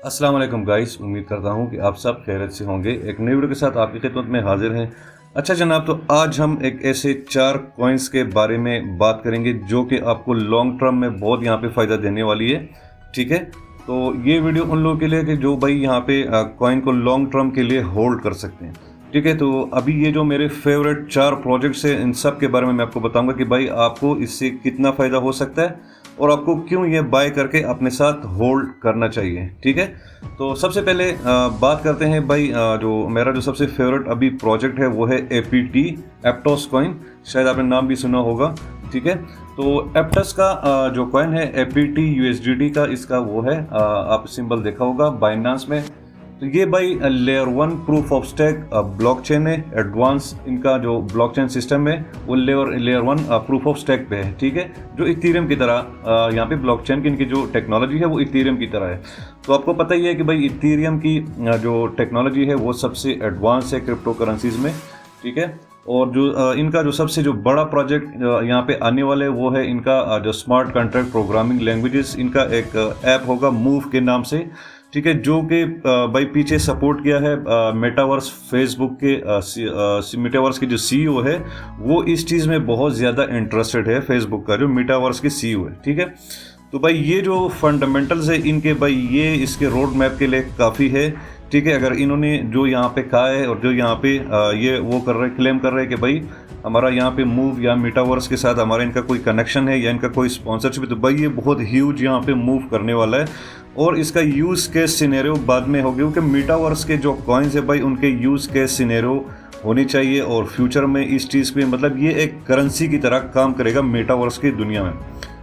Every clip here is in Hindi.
अस्सलाम वालेकुम गाइस, उम्मीद करता हूँ कि आप सब खैरियत से होंगे। एक नई वीडियो के साथ आपकी खिदमत में हाजिर हैं। अच्छा जनाब, तो आज हम एक ऐसे 4 कॉइन्स के बारे में बात करेंगे जो कि आपको लॉन्ग टर्म में बहुत यहाँ पे फ़ायदा देने वाली है। ठीक है, तो ये वीडियो उन लोगों के लिए कि जो भाई यहाँ पे कॉइन को लॉन्ग टर्म के लिए होल्ड कर सकते हैं। ठीक है, तो अभी ये जो मेरे फेवरेट 4 प्रोजेक्ट्स हैं, इन सब के बारे में मैं आपको बताऊंगा कि भाई आपको इससे कितना फ़ायदा हो सकता है और आपको क्यों ये बाय करके अपने साथ होल्ड करना चाहिए। ठीक है, तो सबसे पहले बात करते हैं भाई, जो मेरा जो सबसे फेवरेट अभी प्रोजेक्ट है वो है एपीटी, एप्टोस कॉइन। शायद आपने नाम भी सुना होगा। ठीक है, तो एप्टस का जो कॉइन है एपीटी यूएसडीटी का, इसका वो है, आप सिंबल देखा होगा बाइनांस में। तो ये भाई layer 1 proof of stake blockchain है। एडवांस इनका जो ब्लॉकचेन सिस्टम है वो लेयर 1 प्रूफ ऑफ स्टेक पे है। ठीक है, जो इथेरियम की तरह यहाँ पे ब्लॉकचेन की इनकी जो टेक्नोलॉजी है वो इथेरियम की तरह है। तो आपको पता ही है कि भाई इथेरियम की जो टेक्नोलॉजी है वो सबसे एडवांस है क्रिप्टो करेंसीज में। ठीक है, और जो इनका जो सबसे जो बड़ा प्रोजेक्ट यहाँ पे आने वाले वो है इनका जो स्मार्ट कॉन्ट्रैक्ट प्रोग्रामिंग लैंग्वेजेस, इनका एक ऐप होगा मूव के नाम से। ठीक है, जो कि भाई पीछे सपोर्ट किया है मेटावर्स, फेसबुक के मेटावर्स की जो सीईओ है वो इस चीज़ में बहुत ज़्यादा इंटरेस्टेड है। फेसबुक का जो मेटावर्स की सीईओ है। ठीक है, तो भाई ये जो फंडामेंटल्स है इनके, भाई ये इसके रोड मैप के लिए काफ़ी है। ठीक है, अगर इन्होंने जो यहाँ पे कहा है और जो यहाँ पे ये वो कर रहे क्लेम कर रहे हैं कि भाई हमारा यहाँ पे मूव या मेटावर्स के साथ हमारा इनका कोई कनेक्शन है या इनका कोई स्पॉन्सरशिप है, तो भाई ये बहुत ह्यूज यहाँ पे मूव करने वाला है। और इसका यूज़ केस सिनेरियो बाद में हो गया, क्योंकि मेटावर्स के जो कॉइन्स है भाई उनके यूज़ केस सिनेरियो होनी चाहिए और फ्यूचर में इस चीज़ पे मतलब ये एक करेंसी की तरह काम करेगा मेटावर्स की दुनिया में।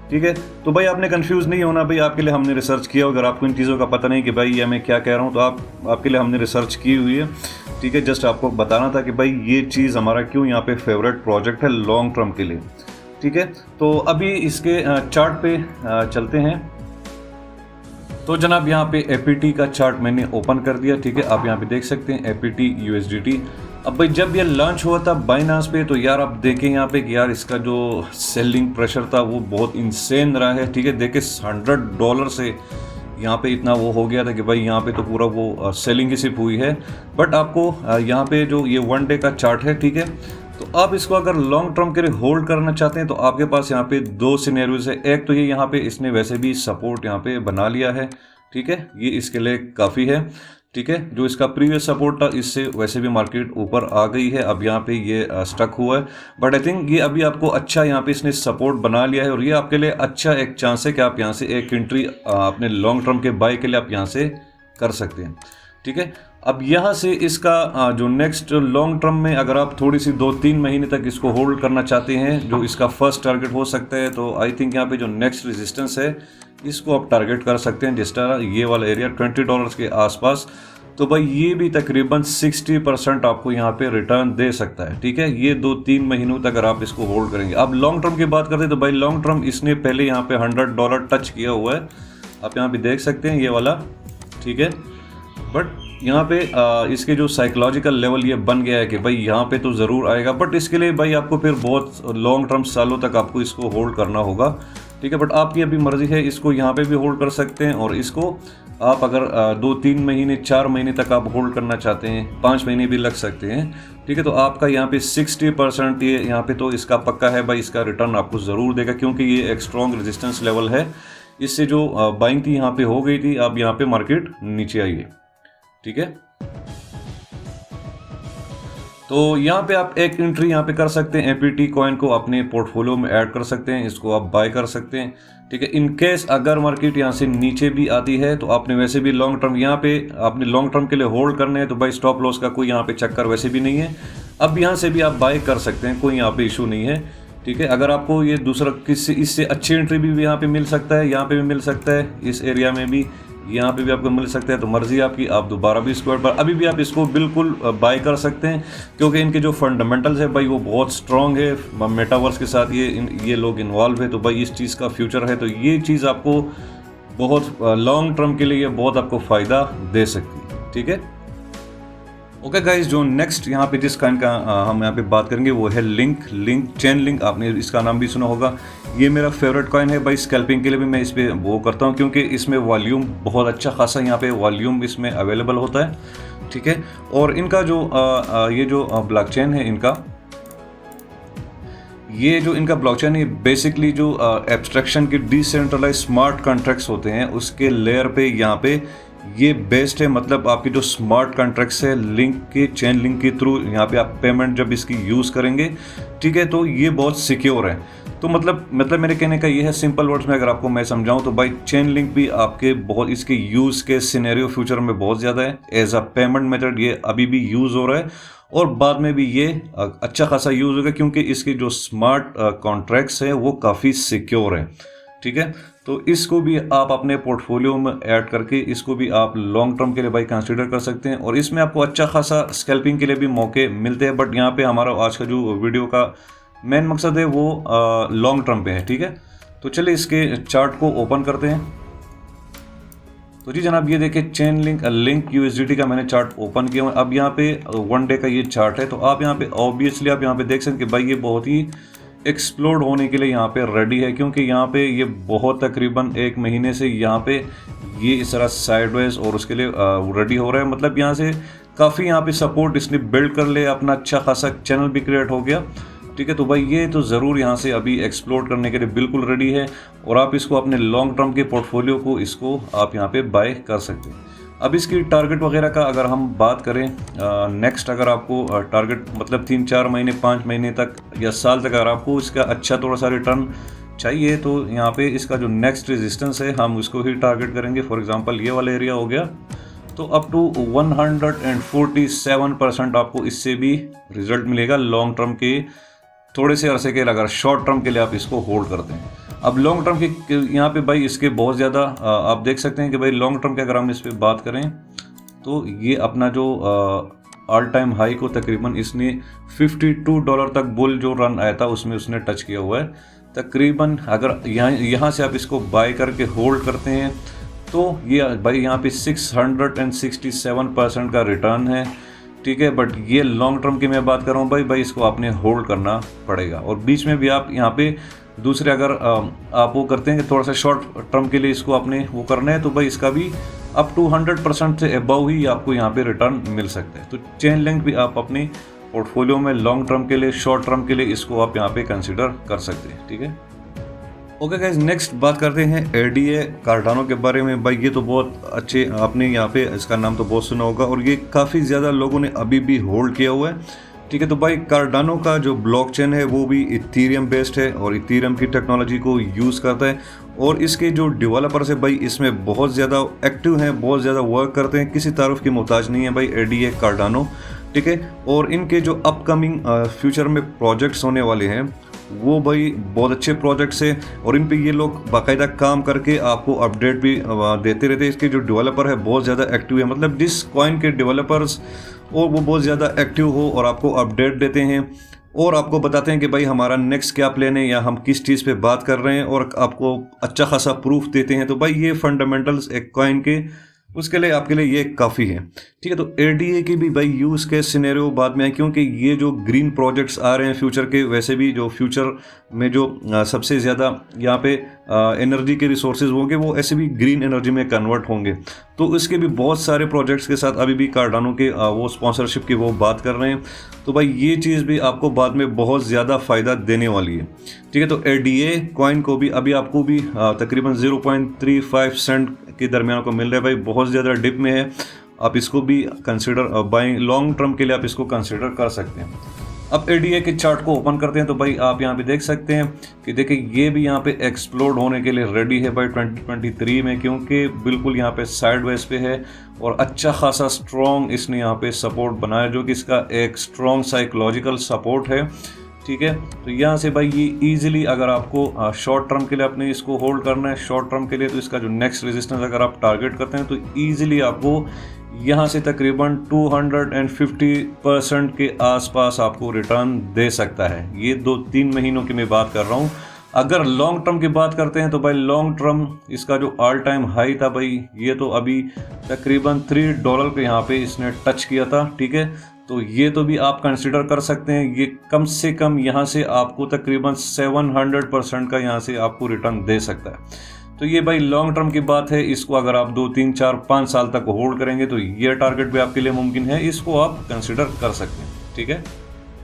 ठीक है, तो भाई आपने कंफ्यूज नहीं होना भाई, आपके लिए हमने रिसर्च किया। अगर आपको इन चीज़ों का पता नहीं कि भाई ये मैं क्या कह रहा हूँ, तो आपके लिए हमने रिसर्च की हुई है। ठीक है, जस्ट आपको बताना था कि भाई ये चीज़ हमारा क्यों यहाँ पे फेवरेट प्रोजेक्ट है लॉन्ग टर्म के लिए। ठीक है, तो अभी इसके चार्ट पे चलते हैं। तो जनाब यहाँ पे एपीटी का चार्ट मैंने ओपन कर दिया। ठीक है, आप यहाँ पे देख सकते हैं एपीटी यूएसडीटी। अब भाई जब ये लॉन्च हुआ था बाइनांस पे, तो यार आप देखें यहाँ पे कि यार इसका जो सेलिंग प्रेशर था वो बहुत इंसेन रहा है। ठीक है, देखे $100 से यहाँ पे इतना वो हो गया था कि भाई यहाँ पे तो पूरा वो सेलिंग ही सिर्फ हुई है। बट आपको यहाँ पे जो ये 1 डे का चार्ट है, ठीक है, तो आप इसको अगर लॉन्ग टर्म के लिए होल्ड करना चाहते हैं तो आपके पास यहाँ पे 2 सिनेरियोज है। एक तो ये यहाँ पे इसने वैसे भी सपोर्ट यहाँ पे बना लिया है। ठीक है, ये इसके लिए काफ़ी है। ठीक है, जो इसका प्रीवियस सपोर्ट था इससे वैसे भी मार्केट ऊपर आ गई है। अब यहाँ पे ये स्टक हुआ है, बट आई थिंक ये अभी आपको अच्छा यहाँ पे इसने सपोर्ट बना लिया है और ये आपके लिए अच्छा एक चांस है कि आप यहाँ से एक एंट्री अपने लॉन्ग टर्म के बाय के लिए आप यहाँ से कर सकते हैं। ठीक है, अब यहाँ से इसका जो नेक्स्ट लॉन्ग टर्म में अगर आप थोड़ी सी 2-3 महीने तक इसको होल्ड करना चाहते हैं, जो इसका फर्स्ट टारगेट हो सकता है, तो आई थिंक यहाँ पे जो नेक्स्ट रेजिस्टेंस है इसको आप टारगेट कर सकते हैं, जिस तरह ये वाला एरिया $20 के आसपास। तो भाई ये भी तकरीबन 60% आपको यहाँ पे रिटर्न दे सकता है। ठीक है, ये 2-3 महीनों तक अगर आप इसको होल्ड करेंगे। अब लॉन्ग टर्म की बात करते हैं तो भाई लॉन्ग टर्म इसने पहले यहाँ पे $100 टच किया हुआ है, आप यहाँ पे देख सकते हैं ये वाला। ठीक है, बट यहाँ पे इसके जो साइकोलॉजिकल लेवल ये बन गया है कि भाई यहाँ पे तो ज़रूर आएगा, बट इसके लिए भाई आपको फिर बहुत लॉन्ग टर्म सालों तक आपको इसको होल्ड करना होगा। ठीक है, बट आपकी अभी मर्ज़ी है, इसको यहाँ पे भी होल्ड कर सकते हैं और इसको आप अगर 2-3 महीने 4 महीने तक आप होल्ड करना चाहते हैं, 5 महीने भी लग सकते हैं। ठीक है, तो आपका यहाँ पे 60% ये यहाँ पे तो इसका पक्का है भाई, इसका रिटर्न आपको ज़रूर देगा, क्योंकि ये एक स्ट्रॉन्ग रेजिस्टेंस लेवल है। इससे जो बाइंग थी यहाँ पे हो गई थी, अब यहाँ पे मार्केट नीचे आई है। ठीक है, तो यहाँ पे आप एक एंट्री यहाँ पे कर सकते हैं, एपीटी कॉइन को अपने पोर्टफोलियो में ऐड कर सकते हैं, इसको आप बाय कर सकते हैं। ठीक है, इन केस अगर मार्केट यहाँ से नीचे भी आती है तो आपने वैसे भी लॉन्ग टर्म यहाँ पे आपने लॉन्ग टर्म के लिए होल्ड करने हैं, तो भाई स्टॉप लॉस का कोई यहाँ पे चक्कर वैसे भी नहीं है। अब यहाँ से भी आप बाय कर सकते हैं, कोई यहाँ पे इशू नहीं है। ठीक है, अगर आपको ये दूसरा किसी इससे अच्छी एंट्री भी यहाँ पे मिल सकता है, यहाँ पे भी मिल सकता है, इस एरिया में भी, यहाँ पे भी आपको मिल सकता है, तो मर्जी आपकी, आप दोबारा भी स्क्वायर पर अभी भी आप इसको बिल्कुल बाय कर सकते हैं, क्योंकि इनके जो फंडामेंटल्स है भाई वो बहुत स्ट्रॉन्ग है। मेटावर्स के साथ ये लोग इन्वॉल्व है, तो भाई इस चीज़ का फ्यूचर है, तो ये चीज़ आपको बहुत लॉन्ग टर्म के लिए ये बहुत आपको फ़ायदा दे सकती है। ठीक है, ओके गाइज, जो नेक्स्ट यहाँ पे जिस काइंड का हम यहाँ पे बात करेंगे वो है लिंक चेन लिंक। आपने इसका नाम भी सुना होगा। ये मेरा फेवरेट कॉइन है भाई। स्कैल्पिंग के लिए भी मैं इस पे वो करता हूँ क्योंकि इसमें वॉल्यूम बहुत अच्छा खासा यहाँ पे वॉल्यूम इसमें अवेलेबल होता है, ठीक है। और इनका जो ये जो ब्लॉकचेन है इनका, ये जो इनका ब्लॉकचेन है बेसिकली जो एब्स्ट्रैक्शन के डिसेंट्रलाइज स्मार्ट कॉन्ट्रैक्ट्स होते हैं उसके लेयर पे यहाँ पे ये बेस्ड है। मतलब आपके जो स्मार्ट कॉन्ट्रैक्ट्स है लिंक के चेन लिंक के थ्रू यहाँ पे आप पेमेंट जब इसकी यूज़ करेंगे, ठीक है, तो ये बहुत सिक्योर है। तो मतलब मेरे कहने का ये है, सिंपल वर्ड्स में अगर आपको मैं समझाऊं तो भाई चेन लिंक भी आपके बहुत इसके यूज़ के सिनेरियो फ्यूचर में बहुत ज़्यादा है। एज अ पेमेंट मेथड ये अभी भी यूज़ हो रहा है और बाद में भी ये अच्छा खासा यूज़ होगा क्योंकि इसके जो स्मार्ट कॉन्ट्रैक्ट्स हैं वो काफ़ी सिक्योर हैं, ठीक है। तो इसको भी आप अपने पोर्टफोलियो में ऐड करके इसको भी आप लॉन्ग टर्म के लिए भाई कंसीडर कर सकते हैं और इसमें आपको अच्छा खासा स्कैल्पिंग के लिए भी मौके मिलते हैं। बट यहाँ पे हमारा आज का जो वीडियो का मेन मकसद है वो लॉन्ग टर्म पे है, ठीक है। तो चलिए इसके चार्ट को ओपन करते हैं। तो जी जनाब ये देखिए चेन लिंक यूएसडीटी का मैंने चार्ट ओपन किया हुआ। अब यहाँ पे 1 डे का ये चार्ट है। तो आप यहाँ पे ऑब्वियसली आप यहाँ पे देख सकते हैं कि भाई ये बहुत ही एक्सप्लोड होने के लिए यहाँ पे रेडी है क्योंकि यहाँ पे ये बहुत तकरीबन 1 महीने से यहाँ पे ये इस तरह साइडवेज और उसके लिए रेडी हो रहा है। मतलब यहाँ से काफ़ी यहाँ पे सपोर्ट इसने बिल्ड कर ले, अपना अच्छा खासा चैनल भी क्रिएट हो गया, ठीक है। तो भाई ये तो ज़रूर यहाँ से अभी एक्सप्लोर करने के लिए बिल्कुल रेडी है और आप इसको अपने लॉन्ग टर्म के पोर्टफोलियो को इसको आप यहाँ पे बाय कर सकते हैं। अब इसकी टारगेट वगैरह का अगर हम बात करें, नेक्स्ट अगर आपको टारगेट मतलब 3-4 महीने 5 महीने तक या साल तक अगर आपको इसका अच्छा थोड़ा सा रिटर्न चाहिए तो यहाँ पे इसका जो नेक्स्ट रेजिस्टेंस है हम उसको ही टारगेट करेंगे। फॉर एग्जांपल ये वाला एरिया हो गया, तो अप टू 147% आपको इससे भी रिजल्ट मिलेगा लॉन्ग टर्म के थोड़े से अरसे के लिए, अगर शॉर्ट टर्म के लिए आप इसको होल्ड करते हैं। अब लॉन्ग टर्म के यहाँ पे भाई इसके बहुत ज़्यादा आप देख सकते हैं कि भाई लॉन्ग टर्म के अगर हम इस पर बात करें तो ये अपना जो ऑल टाइम हाई को तकरीबन इसने $52 तक बुल जो रन आया था उसमें उसने टच किया हुआ है तकरीबन। अगर यहाँ से आप इसको बाय करके होल्ड करते हैं तो ये भाई यहाँ पे 667% का रिटर्न है, ठीक है। बट ये लॉन्ग टर्म की मैं बात कर रहा हूँ भाई इसको आपने होल्ड करना पड़ेगा। और बीच में भी आप यहाँ पे दूसरे अगर आप वो करते हैं कि थोड़ा सा शॉर्ट टर्म के लिए इसको आपने वो करना है तो भाई इसका भी अप टू 100% से अबव ही आपको यहाँ पे रिटर्न मिल सकता है। तो चेन लिंक भी आप अपने पोर्टफोलियो में लॉन्ग टर्म के लिए शॉर्ट टर्म के लिए इसको आप यहाँ पे कंसिडर कर सकते हैं, ठीक है। ओके गाइस, नेक्स्ट बात करते हैं एडीए कार्डानो के बारे में। भाई ये तो बहुत अच्छे, आपने यहाँ पे इसका नाम तो बहुत सुना होगा और ये काफ़ी ज़्यादा लोगों ने अभी भी होल्ड किया हुआ है, ठीक है। तो भाई कार्डानो का जो ब्लॉकचेन है वो भी इथीरियम बेस्ड है और इथीरियम की टेक्नोलॉजी को यूज़ करता है और इसके जो डेवलपर्स है भाई इसमें बहुत ज़्यादा एक्टिव हैं, बहुत ज़्यादा वर्क करते हैं, किसी तारुफ की मोहताज नहीं है भाई एडीए कार्डानो, ठीक है। और इनके जो अपकमिंग फ्यूचर में प्रोजेक्ट्स होने वाले हैं वो भाई बहुत अच्छे प्रोजेक्ट्स है और इन पे ये लोग बाकायदा काम करके आपको अपडेट भी देते रहते हैं। इसके जो डेवलपर है बहुत ज़्यादा एक्टिव है, मतलब जिस कॉइन के डेवलपर्स और वो बहुत ज़्यादा एक्टिव हो और आपको अपडेट देते हैं और आपको बताते हैं कि भाई हमारा नेक्स्ट क्या प्लान है या हम किस चीज़ पे बात कर रहे हैं और आपको अच्छा खासा प्रूफ देते हैं। तो भाई ये फंडामेंटल्स एक कॉइन के उसके लिए आपके लिए ये काफ़ी है, ठीक है। तो एडीए की भी भाई यूज़ के सिनेरियो बाद में है क्योंकि ये जो ग्रीन प्रोजेक्ट्स आ रहे हैं फ्यूचर के, वैसे भी जो फ्यूचर में जो सबसे ज़्यादा यहाँ पे एनर्जी के रिसोर्सेज होंगे वो ऐसे भी ग्रीन एनर्जी में कन्वर्ट होंगे। तो इसके भी बहुत सारे प्रोजेक्ट्स के साथ अभी भी कार्डानो के वो स्पॉन्सरशिप की वो बात कर रहे हैं। तो भाई ये चीज़ भी आपको बाद में बहुत ज़्यादा फ़ायदा देने वाली है, ठीक है। तो एडीए कॉइन को भी अभी आपको भी तकरीबन 0.35 सेंट के दरमियान को मिल रहा है भाई, बहुत ज़्यादा डिप में है। आप इसको भी कंसिडर बाइंग लॉन्ग टर्म के लिए आप इसको कंसिडर कर सकते हैं। अब एडीए के चार्ट को ओपन करते हैं तो भाई आप यहाँ पे देख सकते हैं कि देखिए ये भी यहाँ पे एक्सप्लोड होने के लिए रेडी है भाई 2023 में, क्योंकि बिल्कुल यहाँ पे साइडवेज पे है और अच्छा खासा स्ट्रॉन्ग इसने यहाँ पे सपोर्ट बनाया जो कि इसका एक स्ट्रॉन्ग साइकोलॉजिकल सपोर्ट है, ठीक है। तो यहाँ से भाई ये इजीली अगर आपको शॉर्ट टर्म के लिए अपने इसको होल्ड करना है शॉर्ट टर्म के लिए, तो इसका जो नेक्स्ट रेजिस्टेंस अगर आप टारगेट करते हैं तो इजीली आपको यहाँ से तकरीबन 250% के आसपास आपको रिटर्न दे सकता है। ये 2-3 महीनों की मैं बात कर रहा हूँ। अगर लॉन्ग टर्म की बात करते हैं तो भाई लॉन्ग टर्म इसका जो ऑल टाइम हाई था भाई ये तो अभी तकरीबन $3 के यहाँ पे इसने टच किया था, ठीक है। तो ये तो भी आप कंसिडर कर सकते हैं। ये कम से कम यहाँ से आपको तकरीबन 700% का यहाँ से आपको रिटर्न दे सकता है। तो ये भाई लॉन्ग टर्म की बात है। इसको अगर आप 2, 3, 4, 5 साल तक होल्ड करेंगे तो ये टारगेट भी आपके लिए मुमकिन है, इसको आप कंसिडर कर सकते हैं। ठीक है,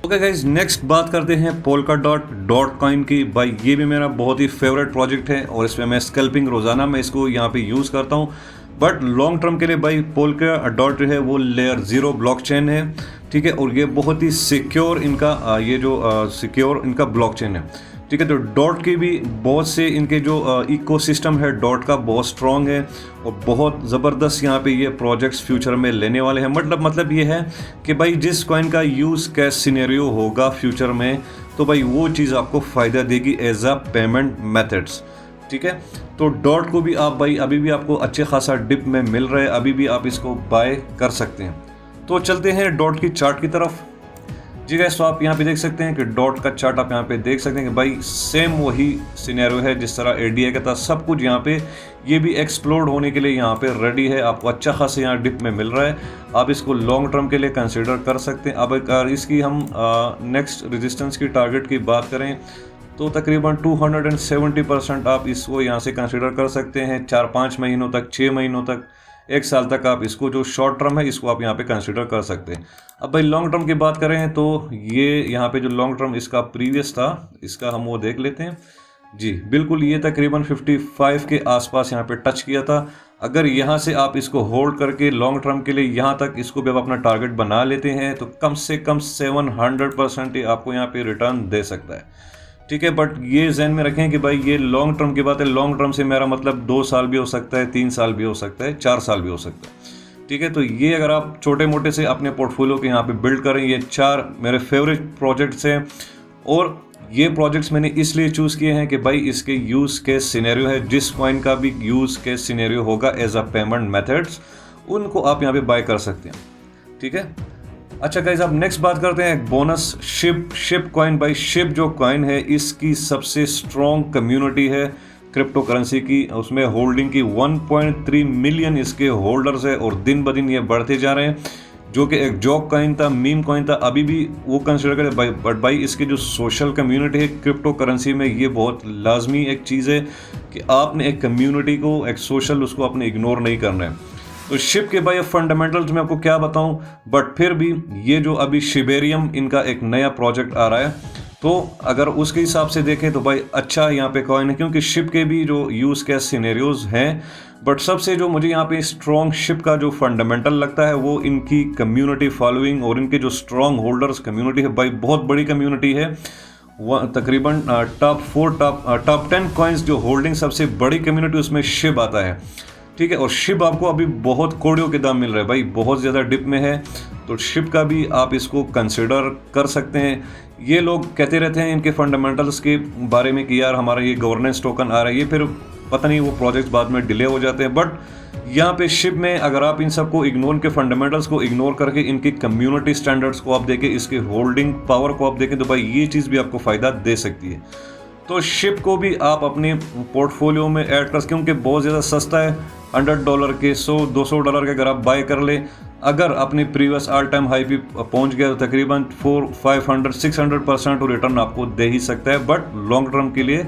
ओके गाइज, नेक्स्ट बात करते हैं पोल्काडॉट कॉइन की। भाई ये भी मेरा बहुत ही फेवरेट प्रोजेक्ट है और इसमें मैं स्कैल्पिंग रोजाना मैं इसको यहाँ पे यूज़ करता हूँ। बट लॉन्ग टर्म के लिए भाई पोल्काडॉट जो है वो लेयर 0 ब्लॉकचेन है। ठीक है, और ये बहुत ही सिक्योर इनका ये जो सिक्योर इनका ब्लॉकचेन है। ठीक है, तो डॉट के भी बहुत से इनके जो इकोसिस्टम है डॉट का बहुत स्ट्रॉन्ग है और बहुत ज़बरदस्त यहाँ पे ये प्रोजेक्ट्स फ्यूचर में लेने वाले हैं। मतलब ये है कि भाई जिस कॉइन का यूज़ कैश सिनेरियो होगा फ्यूचर में, तो भाई वो चीज़ आपको फ़ायदा देगी एज अ पेमेंट मेथड्स। ठीक है, तो डॉट को भी आप भाई अभी भी आपको अच्छे खासा डिप में मिल रहा है, अभी भी आप इसको बाय कर सकते हैं। तो चलते हैं डॉट की चार्ट की तरफ। जी गाइस, तो आप यहाँ पे देख सकते हैं कि डॉट का चार्ट आप यहाँ पे देख सकते हैं कि भाई सेम वही सिनेरियो है जिस तरह एडीआई का था। सब कुछ यहाँ पे ये भी एक्सप्लोड होने के लिए यहाँ पे रेडी है। आपको अच्छा खासा यहाँ डिप में मिल रहा है, आप इसको लॉन्ग टर्म के लिए कंसिडर कर सकते हैं। अब अगर इसकी हम नेक्स्ट रेजिस्टेंस की टारगेट की बात करें तो तकरीबन 270% आप इसको यहाँ से कंसिडर कर सकते हैं। 4-5 महीनों तक, 6 महीनों तक, 1 साल तक आप इसको जो शॉर्ट टर्म है इसको आप यहाँ पे कंसिडर कर सकते हैं। अब भाई लॉन्ग टर्म की बात करें तो ये यहाँ पे जो लॉन्ग टर्म इसका प्रीवियस था, इसका हम वो देख लेते हैं। जी बिल्कुल, ये तकरीबन 55 के आसपास यहाँ पे टच किया था। अगर यहाँ से आप इसको होल्ड करके लॉन्ग टर्म के लिए यहाँ तक इसको भी आप अपना टारगेट बना लेते हैं तो कम से कम 700% ही आपको यहाँ पे रिटर्न दे सकता है। ठीक है, बट ये जहन में रखें कि भाई ये लॉन्ग टर्म की बात है। लॉन्ग टर्म से मेरा मतलब 2 साल भी हो सकता है, 3 साल भी हो सकता है, 4 साल भी हो सकता है। ठीक है, तो ये अगर आप छोटे मोटे से अपने पोर्टफोलियो के यहाँ पे बिल्ड करें, ये 4 मेरे फेवरेट प्रोजेक्ट्स हैं। और ये प्रोजेक्ट्स मैंने इसलिए चूज़ किए हैं कि भाई इसके यूज़ के सिनेरियो है, जिस कॉइन का भी यूज़ के सिनेरियो होगा एज अ पेमेंट मेथड्स, उनको आप यहाँ पे बाय कर सकते हैं। ठीक है, अच्छा गाइस, अब नेक्स्ट बात करते हैं बोनस शिप कॉइन। भाई शिप जो कॉइन है इसकी सबसे स्ट्रॉन्ग कम्युनिटी है क्रिप्टो करेंसी की। उसमें होल्डिंग की 1.3 मिलियन इसके होल्डर्स है और दिन ब दिन ये बढ़ते जा रहे हैं। जो कि एक जॉक कॉइन था, मीम कॉइन था, अभी भी वो कंसिडर करें भाई। बट भाई इसकी जो सोशल कम्युनिटी है क्रिप्टो करेंसी में, ये बहुत लाजमी एक चीज़ है कि आपने एक कम्युनिटी को, एक सोशल, उसको आपने इग्नोर नहीं करना है। तो शिप के भाई फंडामेंटल्स में आपको क्या बताऊं, बट फिर भी ये जो अभी शिबेरियम इनका एक नया प्रोजेक्ट आ रहा है, तो अगर उसके हिसाब से देखें तो भाई अच्छा यहाँ पे कॉइन है, क्योंकि शिप के भी जो यूज़ के सिनेरियोज हैं। बट सबसे जो मुझे यहाँ पे स्ट्रॉन्ग शिप का जो फंडामेंटल लगता है वो इनकी कम्युनिटी फॉलोइंग और इनके जो स्ट्रॉन्ग होल्डर्स कम्युनिटी है। भाई बहुत बड़ी कम्युनिटी है, तकरीबन टॉप 10 कॉइन्स जो होल्डिंग सबसे बड़ी कम्युनिटी उसमें शिप आता है। ठीक है, और शिप आपको अभी बहुत कोड़ियों के दाम मिल रहा है भाई, बहुत ज़्यादा डिप में है। तो शिप का भी आप इसको कंसिडर कर सकते हैं। ये लोग कहते रहते हैं इनके फंडामेंटल्स के बारे में कि यार हमारा ये गवर्नेंस टोकन आ रहा है, ये फिर पता नहीं वो प्रोजेक्ट्स बाद में डिले हो जाते हैं। बट यहाँ पे शिप में अगर आप इन सबको इग्नोर, इनके फंडामेंटल्स को इग्नोर करके इनकी कम्युनिटी स्टैंडर्ड्स को आप देखें, इसके होल्डिंग पावर को आप देखें, तो भाई ये चीज़ भी आपको फ़ायदा दे सकती है। तो शिप को भी आप अपने पोर्टफोलियो में ऐड कर, क्योंकि बहुत ज़्यादा सस्ता है। $100 के, $100-200 के अगर आप बाय कर ले, अगर अपने प्रीवियस ऑल टाइम हाई पे पहुंच गया तो तकरीबन 400-500-600% रिटर्न आपको दे ही सकता है। बट लॉन्ग टर्म के लिए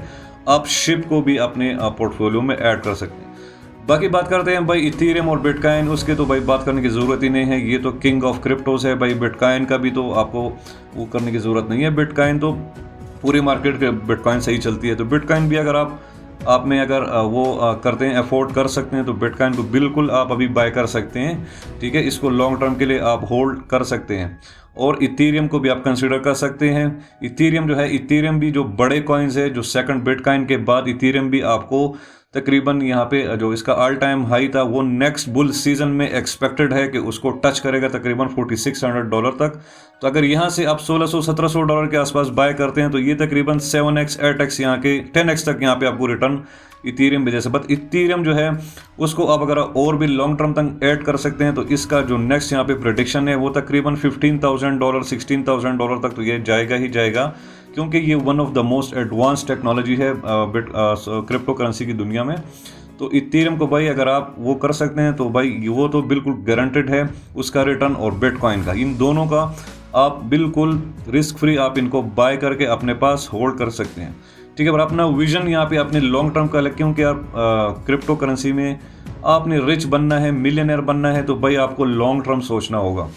आप शिप को भी अपने पोर्टफोलियो में ऐड कर सकते हैं। बाकी बात करते हैं भाई इथेरियम और बिटकॉइन। उसके तो भाई बात करने की ज़रूरत ही नहीं है, ये तो किंग ऑफ क्रिप्टोस है भाई। बिटकॉइन का भी तो आपको वो करने की ज़रूरत नहीं है, बिटकॉइन तो पूरी मार्केट के बिटकॉइन सही चलती है। तो बिटकॉइन भी अगर आप में अगर वो करते हैं, अफोर्ड कर सकते हैं, तो बिटकॉइन को बिल्कुल आप अभी बाय कर सकते हैं। ठीक है, इसको लॉन्ग टर्म के लिए आप होल्ड कर सकते हैं। और इथेरियम को भी आप कंसिडर कर सकते हैं। इथेरियम जो है, इथेरियम भी जो बड़े कॉइन्स है, जो सेकंड बिटकॉइन के बाद इथेरियम भी आपको तकरीबन यहाँ पे जो इसका ऑल टाइम हाई था वो नेक्स्ट बुल सीजन में एक्सपेक्टेड है कि उसको टच करेगा तकरीबन $4600 तक। तो अगर यहाँ से आप $1600-1700 के आसपास बाय करते हैं तो ये तकरीबन 7x 8x यहाँ के 10x तक यहाँ पे आपको रिटर्न इथेरियम भी जैसे। बट इथेरियम जो है उसको आप अगर और भी लॉन्ग टर्म तक ऐड कर सकते हैं तो इसका जो नेक्स्ट यहाँ पे प्रेडिक्शन है वो तकरीबन $15,000 $16,000 तक तो ये जाएगा ही जाएगा, क्योंकि ये one of the most advance technology है क्रिप्टो करेंसी की दुनिया में। तो इथेरियम को भाई अगर आप वो कर सकते हैं तो भाई वो तो बिल्कुल गारंटेड है उसका रिटर्न, और बिटकॉइन का, इन दोनों का आप बिल्कुल रिस्क फ्री आप इनको बाय करके अपने पास होल्ड कर सकते हैं। ठीक है, पर अपना विजन यहाँ पे अपने लॉन्ग टर्म का है, क्योंकि आप क्रिप्टो करेंसी में आपने रिच बनना है, मिलियनर बनना है, तो भाई आपको लॉन्ग टर्म सोचना होगा।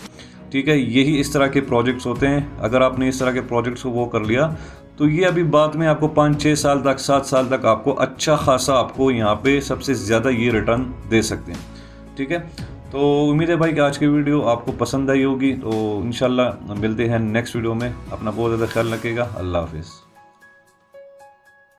ठीक है, यही इस तरह के प्रोजेक्ट्स होते हैं। अगर आपने इस तरह के प्रोजेक्ट्स को वो कर लिया तो ये अभी बाद में आपको 5-6 साल तक, 7 साल तक आपको अच्छा खासा आपको यहाँ पे सबसे ज़्यादा ये रिटर्न दे सकते हैं। ठीक है, तो उम्मीद है भाई कि आज की वीडियो आपको पसंद आई होगी। तो इंशाल्लाह मिलते हैं नेक्स्ट वीडियो में। अपना बहुत ज़्यादा ख्याल रखिएगा। अल्लाह हाफिज़।